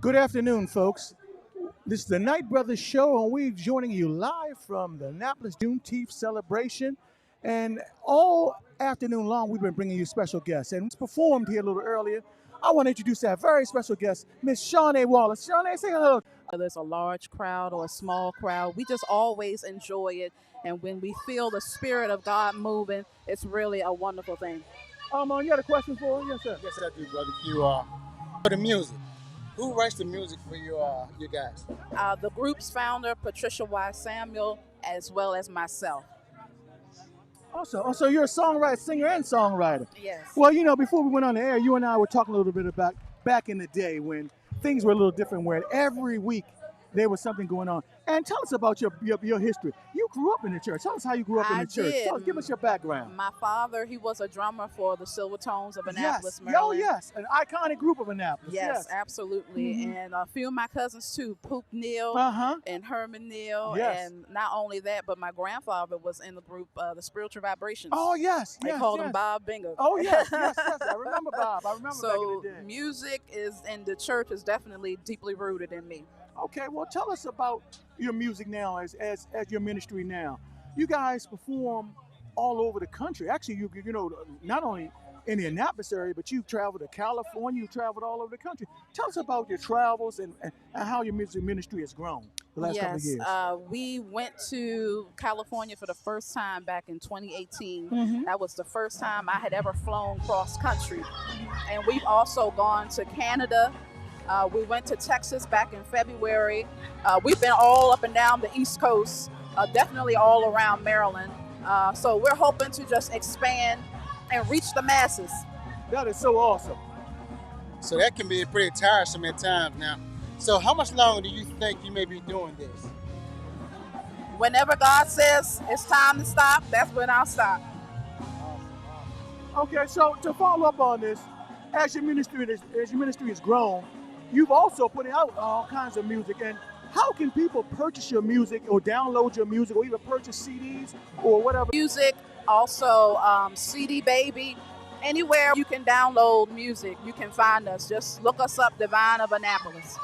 Good afternoon, folks. This is the Night Brothers Show, and we're joining you live from the Annapolis Juneteenth celebration. And all afternoon long, we've been bringing you special guests. And it's performed here a little earlier. I want to introduce our very special guest, Miss Sharnae Wallace. Sharnae, say hello. Whether it's a large crowd or a small crowd, we just always enjoy it. And when we feel the spirit of God moving, it's really a wonderful thing. You got a question for her? Yes, sir. Yes, I do, brother. For the music. Who writes the music for you guys? The group's founder, Patricia Y. Samuel, as well as myself. Also, you're a songwriter, singer, and songwriter. Yes. Well, before we went on the air, you and I were talking a little bit about back in the day when things were a little different, where every week there was something going on. And tell us about your history. You grew up in the church. Tell us how you grew up in the church. Did. Give us your background. My father, he was a drummer for the Silver Tones of Annapolis, Yes. Maryland. Oh, yes. An iconic group of Annapolis. Yes, absolutely. And a few of my cousins too, Poop Neal and Herman Neal. Yes. And not only that, but my grandfather was in the group, the Spiritual Vibrations. Oh, yes. They called him Bob Bingo. Oh, yes. I remember Bob. I remember back in the day. Music is in the church is definitely deeply rooted in me. Okay, well, tell us about your music now as your ministry now. You guys perform all over the country. Actually, you not only in the Annapolis area, but you've traveled to California, you've traveled all over the country. Tell us about your travels and how your music ministry has grown the last couple of years. We went to California for the first time back in 2018. That was the first time I had ever flown cross country. And we've also gone to Canada. We went to Texas back in February. We've been all up and down the East Coast, definitely all around Maryland. So we're hoping to just expand and reach the masses. That is so awesome. So that can be pretty tiresome at times now. So how much longer do you think you may be doing this? Whenever God says it's time to stop, that's when I'll stop. Okay, so to follow up on this, as your ministry has grown, you've also put out all kinds of music. And how can people purchase your music or download your music or even purchase CDs or whatever? Music, also CD Baby. Anywhere you can download music, you can find us. Just look us up, DiVine of Annapolis.